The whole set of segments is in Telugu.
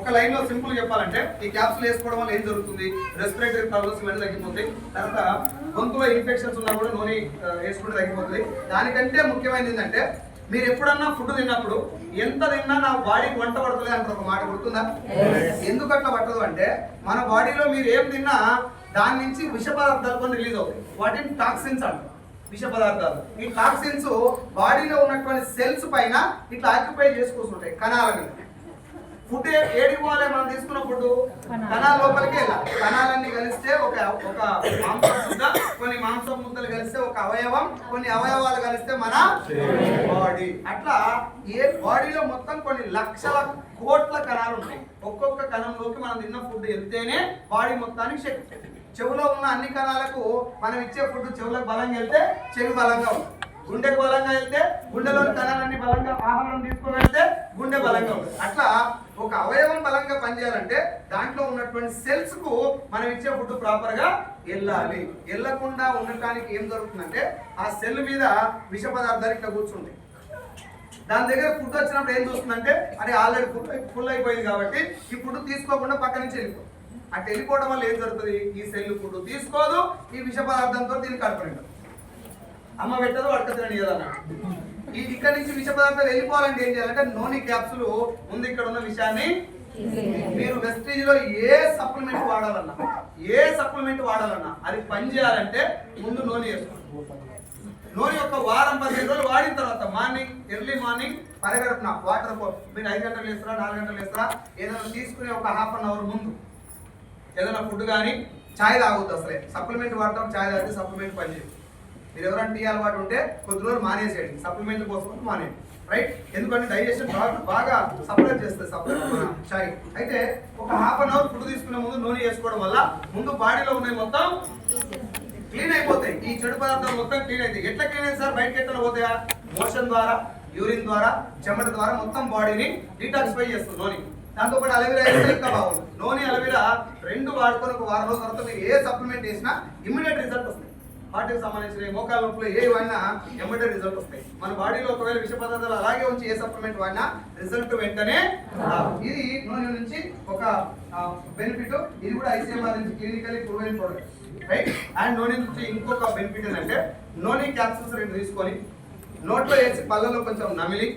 ఒక లైన్ లో సింపుల్ చెప్పాలంటే ఈ క్యాప్సుల్ వేసుకోవడం వల్ల ఏం జరుగుతుంది, రెస్పిరేటరీ ప్రాబ్లమ్స్ ఇవన్నీ తగ్గిపోతాయి. తర్వాత గొంతులో ఇన్ఫెక్షన్స్ ఉన్నా కూడా నూనె వేసుకుంటే తగ్గిపోతుంది. దానికంటే ముఖ్యమైనది ఏంటంటే మీరు ఎప్పుడన్నా ఫుడ్ తిన్నప్పుడు ఎంత తిన్నా నా బాడీకి వంట పడుతుంది అంటారు, ఒక మాట గుర్తుందా? ఎందుకు అట్లా పట్టదు అంటే మన బాడీలో మీరు ఏం తిన్నా దాని నుంచి విష పదార్థాలు కొన్ని రిలీజ్ అవుతాయి. వాటిని టాక్సిన్స్ అంటారు, విష పదార్థాలు. ఈ టాక్సిన్స్ బాడీలో ఉన్నటువంటి సెల్స్ పైన ఇట్లా ఆక్యుపై చేసుకుంటుంటాయి, కణాల మీద. ఫుడ్ ఏడికి పోవాలి, మనం తీసుకున్న ఫుడ్ కణాల లోపలికి వెళ్ళాలి. కణాలన్నీ కలిస్తే ఒక మాంసం ముద్ద, కొన్ని మాంసం ముద్దలు కలిస్తే ఒక అవయవం, కొన్ని అవయవాలు కలిస్తే మన బాడీ. అట్లా ఏ బాడీలో మొత్తం కొన్ని లక్షల కోట్ల కణాలు ఉంటాయి. ఒక్కొక్క కణంలోకి మనం తిన్న ఫుడ్ వెళ్తేనే బాడీ మొత్తానికి శక్తి. చెవులో ఉన్న అన్ని కణాలకు మనం ఇచ్చే ఫుడ్ చెవులకు బలంగా వెళ్తే చెవి బలంగా ఉంటుంది, గుండెకు బలంగా వెళ్తే గుండెలోని కణాలన్నీ బలంగా ఆహారం తీసుకుని వెళ్తే గుండె బలంగా ఉంటుంది. అట్లా ఒక అవయవం బలంగా పనిచేయాలంటే దాంట్లో ఉన్నటువంటి సెల్స్ కు మనం ఇచ్చే ఫుడ్ ప్రాపర్ గా వెళ్ళాలి. వెళ్ళకుండా ఉండటానికి ఏం జరుగుతుందంటే ఆ సెల్ మీద విష పదార్థాలు ఇట్లా కూర్చుంటాయి. దాని దగ్గర ఫుడ్ వచ్చినప్పుడు ఏం చూస్తుందంటే అది ఆల్రెడీ ఫుల్ అయిపోయింది కాబట్టి ఈ ఫుడ్ తీసుకోకుండా పక్క నుంచి వెళ్ళిపోతుంది. అటు వెళ్ళిపోవడం వల్ల ఏం జరుగుతుంది, ఈ సెల్ ఫుడ్ తీసుకోదు, ఈ విష పదార్థంతో దీన్ని కడుపునింటారు. అమ్మ పెట్టదు అడకతిరని కదా. ఇక్కడ నుంచి విష పదార్థాలు వెళ్ళిపోవాలంటే ఏం చేయాలంటే నూనె క్యాప్సులు ముందు ఇక్కడ ఉన్న విషయాన్ని మీరు వెస్టీజ్ లో ఏ సప్లిమెంట్ వాడాలన్నా అది పని చేయాలంటే ముందు నూనె వేసుకోండి. నూనె ఒక వారం 15 రోజులు వాడిన తర్వాత ఎర్లీ మార్నింగ్ పరిగెడుతున్నా వాటర్ మీరు 5 గంటలు వేస్తారా 4 గంటలు వేస్తారా ఏదైనా తీసుకునే ఒక ½ అన్ అవర్ ముందు ఏదైనా ఫుడ్ కానీ ఛాయ్ తాగొద్దు. అసలే సప్లిమెంట్ వాడటం, ఛాయ్ తాగితే సప్లిమెంట్ పనిచేయదు. మీరు ఎవరైనా టీ అలవాటు ఉంటే కొద్ది రోజులు మానేసేయండి, సప్లిమెంట్ కోసం మానేయండి, రైట్? ఎందుకంటే డైజెషన్ బాగా సప్లై చేస్తుంది మన ఛాయ్. అయితే ఒక ½ అన్ అవర్ ఫుడ్ తీసుకునే ముందు నూనె వేసుకోవడం వల్ల ముందు బాడీలో ఉన్నాయి మొత్తం క్లీన్ అయిపోతాయి. ఈ చెడు పదార్థాలు మొత్తం క్లీన్ అవుతాయి. ఎట్లా క్లీన్ అయింది సార్? బయటకి ఎట్లా పోతాయా? మోషన్ ద్వారా, యూరిన్ ద్వారా, చెమట ద్వారా మొత్తం బాడీని డీటాక్సిఫై చేస్తుంది నూనె. దాంతో పాటు అలోవెరా వేస్తే ఇంకా బాగుంది. నూనె అలోవెరా 2 వాడుకొని ఒక వారం రోజుల తర్వాత మీరు ఏ సప్లిమెంట్ వేసినా ఇమ్మీడియట్ రిజల్ట్ వస్తాయి. వాటికి సంబంధించిన మోకాల నొప్పులు ఏ వాడినా ఇమ్మీడియట్ రిజల్ట్ వస్తాయి. మన బాడీలో ఒకవేళ విష పదార్థాలు అలాగే ఉంచి ఏ సప్లిమెంట్ వాడినా రిజల్ట్ వెంటనే. ఇది నూనె నుంచి ఒక బెనిఫిట్. ఇది కూడా ICMR నుంచి clinically proven product, right? And నూనె నుంచి ఇంకొక బెనిఫిట్ ఏంటంటే నూనె క్యాప్సూల్స్ 2 తీసుకొని నోట్లో వేసి పళ్ళలో కొంచెం నమిలి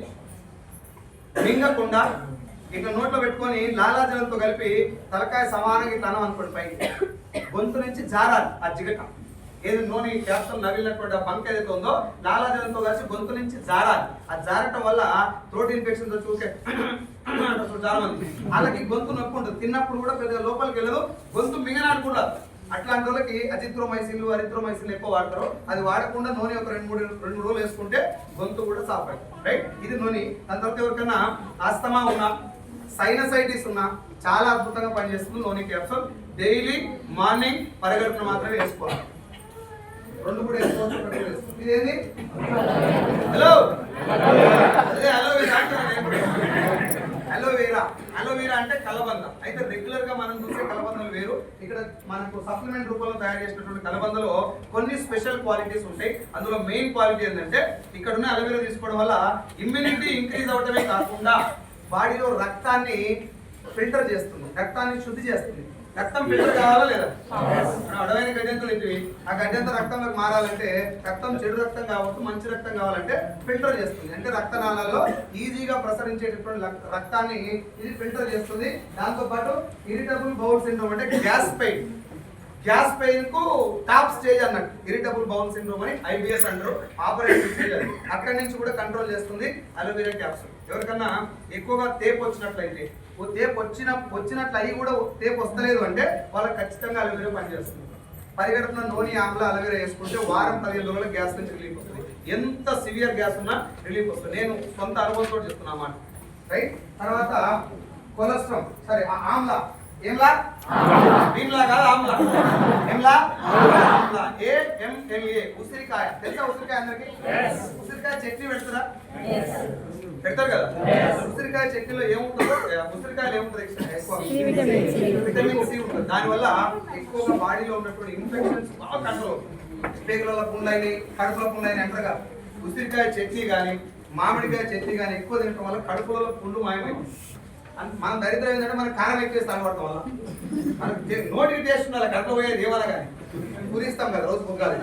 మింగకుండా ఇట్లా నోట్లో పెట్టుకొని లాలాజలంతో కలిపి తలకాయ సమానంగా తనం అనుకోండి పైకి. గొంతు నుంచి జారాలి ఆ జిగట, ఏది నూనె క్యాప్సూల్ నవిలినటువంటి ఆ బంక్ ఏదైతే ఉందో లాలాజలంతో కలిసి గొంతు నుంచి జారాలి. ఆ జారటం వల్ల థ్రోట్ ఇన్ఫెక్షన్ తో చూసే చాలా మంది వాళ్ళకి గొంతు నొప్పి ఉంటుంది. తిన్నప్పుడు కూడా పెద్దగా లోపలికి వెళ్ళదు, గొంతు మింగనాడుకుంటారు. అట్లాంటి వాళ్ళకి అజిత్రోమైసిన్లు అరిత్రోమైసిన్లు ఎక్కువ వాడతారు. అది వాడకుండా నూనె ఒక 2-3 రోజులు వేసుకుంటే గొంతు కూడా సాఫ్ అవుతుంది, రైట్? ఇది నూనె. దాని తర్వాత ఎవరికైనా ఆస్తమా ఉన్నా, సైనసైటిస్ ఉన్నా చాలా అద్భుతంగా పనిచేస్తుంది నూనె క్యాప్సూల్. డైలీ మార్నింగ్ పరిగెడుపున మాత్రమే వేసుకోవాలి. 2 కూడా వేసుకోవచ్చు. ఇదేంది? హలో అదే అలోవెరా అంటే కలబంద. అయితే రెగ్యులర్ గా మనం చూసే కలబందలు వేరు. ఇక్కడ మనకు సప్లిమెంట్ రూపంలో తయారు చేసినటువంటి కలబందలో కొన్ని స్పెషల్ క్వాలిటీస్ ఉంటాయి. అందులో మెయిన్ క్వాలిటీ ఏంటంటే ఇక్కడ ఉన్న అలోవెరా తీసుకోవడం వల్ల ఇమ్యూనిటీ ఇంక్రీజ్ అవడమే కాకుండా బాడీలో రక్తాన్ని ఫిల్టర్ చేస్తుంది, రక్తాన్ని శుద్ధి చేస్తుంది. రక్తం ఫిల్టర్ కావాలా లేదా? అడవైన గడ్డంతలు ఇవి. ఆ గడ్డంత రక్తంలోకి మారాలంటే రక్తం చెడు రక్తం కావచ్చు, మంచి రక్తం కావాలంటే ఫిల్టర్ చేస్తుంది. అంటే రక్తనాళాల్లో ఈజీగా ప్రసరించేటటువంటి రక్తాన్ని ఇది ఫిల్టర్ చేస్తుంది. దాంతో పాటు ఇరిటబుల్ బౌల్ సిండ్రోమ్ అంటే గ్యాస్ పెయిన్ కు టాప్ స్టేజ్ అన్నట్టు ఇరిటబుల్ బౌల్ సిండ్రోమ్ అని IBS అంటారు. ఆపరేషన్ స్టేజ్ అది. అక్కడి నుంచి కూడా కంట్రోల్ చేస్తుంది అలోవెరా క్యాప్సూల్. ఎవరికన్నా ఎక్కువగా తేపు వచ్చినట్లయితే, తేపు వచ్చినట్లు అయ్యి కూడా తేపు వస్తలేదు అంటే వాళ్ళకి ఖచ్చితంగా అలోవెరా పనిచేస్తుంది. పరిగెడుతున్న నూనె ఆమ్ల అలోవెరా వేసుకుంటే వారం 15 రోజుల గ్యాస్ నుంచి రిలీఫ్ వస్తుంది. ఎంత సివియర్ గ్యాస్ ఉన్నా రిలీఫ్ వస్తుంది. నేను సొంత అనుభవంతో చెప్తున్నా అన్నమాట, రైట్? తర్వాత కొలెస్ట్రాల్, సరే ఆమ్లా, ఏంలా? భీమ్లా కాదు, ఆమ్లా. ఏంలా? ఆమ్లా. AMLA. ఉసిరికాయ తెలుసా? ఉసిరికాయ అందరికి ఉసిరికాయ చట్నీ పెడతారా? పెడతారు కదా. ఉసిరికాయ చట్నీలో ఏముంటుందో, ఉసిరికాయలు ఏముంటుంది? విటమిన్ C ఉంటుంది. దానివల్ల ఎక్కువగా బాడీలో ఉన్నటువంటి ఇన్ఫెక్షన్స్ బాగా కంట్రోల్. పేగులలో పుండ్లైన, కడుపులో పుండ్లైన అంటారు కదా. ఉసిరికాయ చట్నీ కానీ మామిడికాయ చట్నీ కానీ ఎక్కువ తినడం వల్ల కడుపులో పుండు మాయమైంది. మనం దరిద్రం ఏంటంటే మనకు కారం ఎక్కువ తాగబడతాం వల్ల మనకు నోటికి టేస్ట్ ఉండాలి, కడుపు పోయేది ఏమన్నా కానీ పూరిస్తాం కదా రోజు పొంగాలి,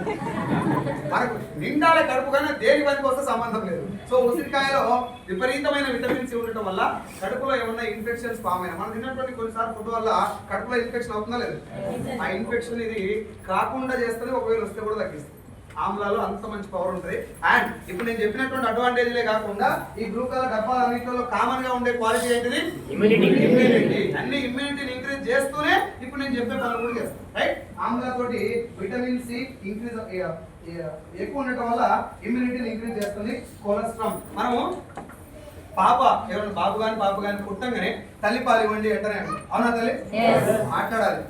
మనకు నిండాలి కడుపు కానీ దేని పనికి వస్తే సంబంధం లేదు. సో ఉసిరికాయలో విపరీతమైన విటమిన్ సి ఉండటం వల్ల కడుపులో ఏమన్నా ఇన్ఫెక్షన్స్ ఫామ్ అయినా మనం తిన్నటువంటి కొన్నిసార్లు ఫుడ్ వల్ల కడుపులో ఇన్ఫెక్షన్ అవుతుందా లేదు, ఆ ఇన్ఫెక్షన్ ఇది కాకుండా చేస్తుంది, ఒకవేళ వస్తే కూడా తగ్గిస్తుంది. ఆమ్లాలో అంత మంచి పవర్ ఉంటుంది. అండ్ ఇప్పుడు నేను చెప్పినటువంటి అడ్వాంటేజ్లే కాకుండా ఈ బ్లూ కలర్ డబ్బాలన్నింటిలో కామన్ గా ఉండే క్వాలిటీ ఏంటిది, ఇమ్యూనిటీ. అన్ని ఇమ్యూనిటీని ఇంక్రీజ్ చేస్తూనే ఇప్పుడు నేను చెప్పే పనులు కూడా చేస్తాను. రైట్, ఆమ్లా తోటి విటమిన్ సి ఇంక్రీజ్ ఎక్కువ ఉండటం వల్ల ఇమ్యూనిటీని ఇంక్రీజ్ చేస్తుంది. కొలెస్ట్రాల్ మనము పాప ఎవరైనా బాబు గాని పాప గాని పుట్టంగానే తల్లి పాలు ఇవ్వండి అంటారే, అవునా తల్లి? మాట్లాడాలి.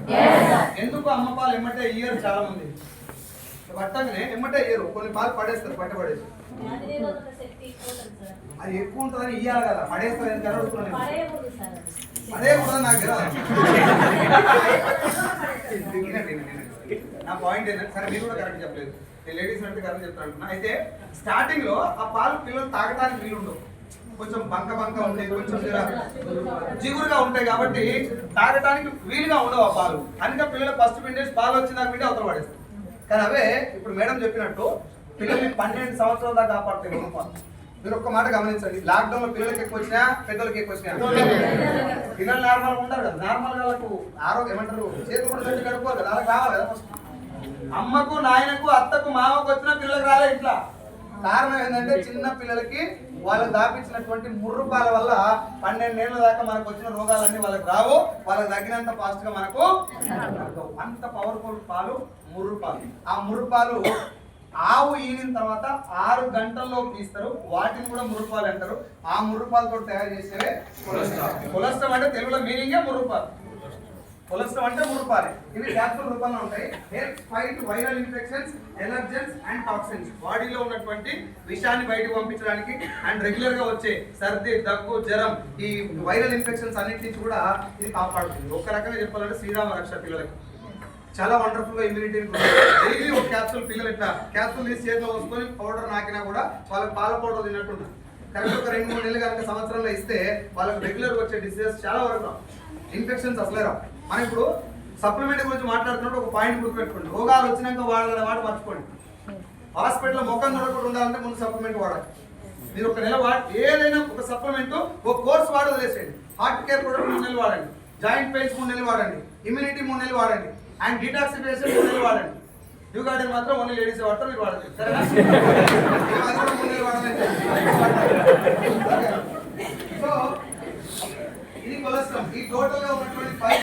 ఎందుకు అమ్మ పాలు ఎమ్మటే ఇయ్యరు చాలా మంది, పట్టంగానే ఎమ్మటే ఇయ్యరు, కొన్ని పాలు పడేస్తారు, పట్టబడేసి అది ఎక్కువ ఉంటుందని ఇయ్యాలి కదా, పడేస్తారు ఎందుకు అడుగుతున్నాను. అదే కూడా నాకు తెలియదు. నా పాయింట్ ఏంటంటే, సరే మీరు కూడా కరెక్ట్ చెప్పలేదు, నేను లేడీస్ అంటే కరెక్ట్ చెప్తాను. అయితే స్టార్టింగ్ లో ఆ పాలు పిల్లలు తాగడానికి వీలుండవు, కొంచెం బంక ఉంటాయి, కొంచెం జిగురుగా ఉంటాయి, కాబట్టి తాగడానికి వీలుగా ఉండవు ఆ పాలు. అందుకే పిల్లలు ఫస్ట్ పిండేసి పాలు వచ్చిందాక పిండి అవతల పడేస్తారు. కానీ అవే ఇప్పుడు మేడం చెప్పినట్టు పిల్లల్ని 12 సంవత్సరాల దాకా కాపాడుతాయి పాలు. మీరు ఒక్క మాట గమనించండి, లాక్డౌన్ లో పిల్లలకి ఎక్కువ వచ్చినా పెద్దలకి ఎక్కువ వచ్చినా, పిల్లలు నార్మల్ ఉంటారు కదా, నార్మల్ వాళ్ళకు ఆరోగ్యం ఏమంటారు, చేతులు కూడా పెట్టి గడుపుకోరు కదా, అలా కావాలి కదా. ఫస్ట్ అమ్మకు నాయనకు అత్తకు మామకు వచ్చిన పిల్లలకు రాలే ఇట్లా. కారణం ఏంటంటే చిన్న పిల్లలకి వాళ్ళు దాపించినటువంటి ముర్రుపాల వల్ల 12 ఏళ్ళ దాకా మనకు వచ్చిన రోగాలన్నీ వాళ్ళకి రావు, వాళ్ళకి తగ్గినంత ఫాస్ట్ గా మనకు అంత పవర్ఫుల్ పాలు ముర్రుపాలు. ఆ ముర్రుపాలు ఆవు ఈనిన తర్వాత 6 గంటల్లో తీస్తారు, వాటిని కూడా ముర్రుపాలు అంటారు. ఆ ముర్రుపాలతో తయారు చేసేవే కొలెస్ట్రాల్. కొలెస్ట్రాల్ అంటే తెలుగులో మీనింగే ముర్రుపాలు. కొలెస్ట్రాల్ అంటే ముర్రుపాలు. ఇవి క్యాప్సూల్ రూపంలో ఉంటాయి. Helps fight viral infections, allergens and toxins. బాడీలో ఉన్నటువంటి విషాన్ని బయటకు పంపించడానికి అండ్ రెగ్యులర్ గా వచ్చే సర్ది, దగ్గు, జ్వరం, ఈ వైరల్ ఇన్ఫెక్షన్స్ అన్నిటి నుంచి కూడా ఇది కాపాడుతుంది. ఒక రకంగా చెప్పాలంటే శ్రీరామ రక్ష పిల్లలకి చాలా వండర్ఫుల్ గా ఇమ్యూనిటీ. డైలీ ఒక క్యాప్సూల్ పిల్లలు ఇట్లా క్యాప్సూల్ తీసి చేతిలో వసుకొని పౌడర్ నాకినా కూడా వాళ్ళకి పాల పౌడర్ తిన్నట్టుంటుంది. కరెక్ట్ ఒక 2-3 నెలలు కనుక సంవత్సరంలో ఇస్తే వాళ్ళకి రెగ్యులర్ వచ్చే డిసీజెస్ చాలా వరకు రావు, ఇన్ఫెక్షన్స్ అసలే రావు. మనం ఇప్పుడు సప్లిమెంట్ గురించి మాట్లాడుతున్నప్పుడు ఒక పాయింట్ గుర్తుపెట్టుకోండి, రోగాలు వచ్చినాక వాడాలనే మాట మర్చిపోండి. హాస్పిటల్లో ముఖం చూడకుండా ఉండాలంటే ముందు సప్లిమెంట్ వాడాలి. మీరు ఒక నెల ఏదైనా ఒక సప్లిమెంట్ ఒక కోర్స్ వాడి వదిలేసేయండి. హార్ట్ కేర్ ప్రొడక్ట్ 3 నెలలు వాడండి, జాయింట్ పెయిన్స్ 3 నెలలు వాడండి, ఇమ్యూనిటీ 3 నెలలు వాడండి, అండ్ డిటాక్సిఫికేషన్ 3 నెలలు వాడండి. యూ గార్డెన్ మాత్రం ఓన్లీ లేడీస్ వాడతారు, మీరు వాడదు, సరేనా? 3 నెలలు వాడాలని. సో ఇది కొలెస్ట్రాల్. ఈ టోటల్ గా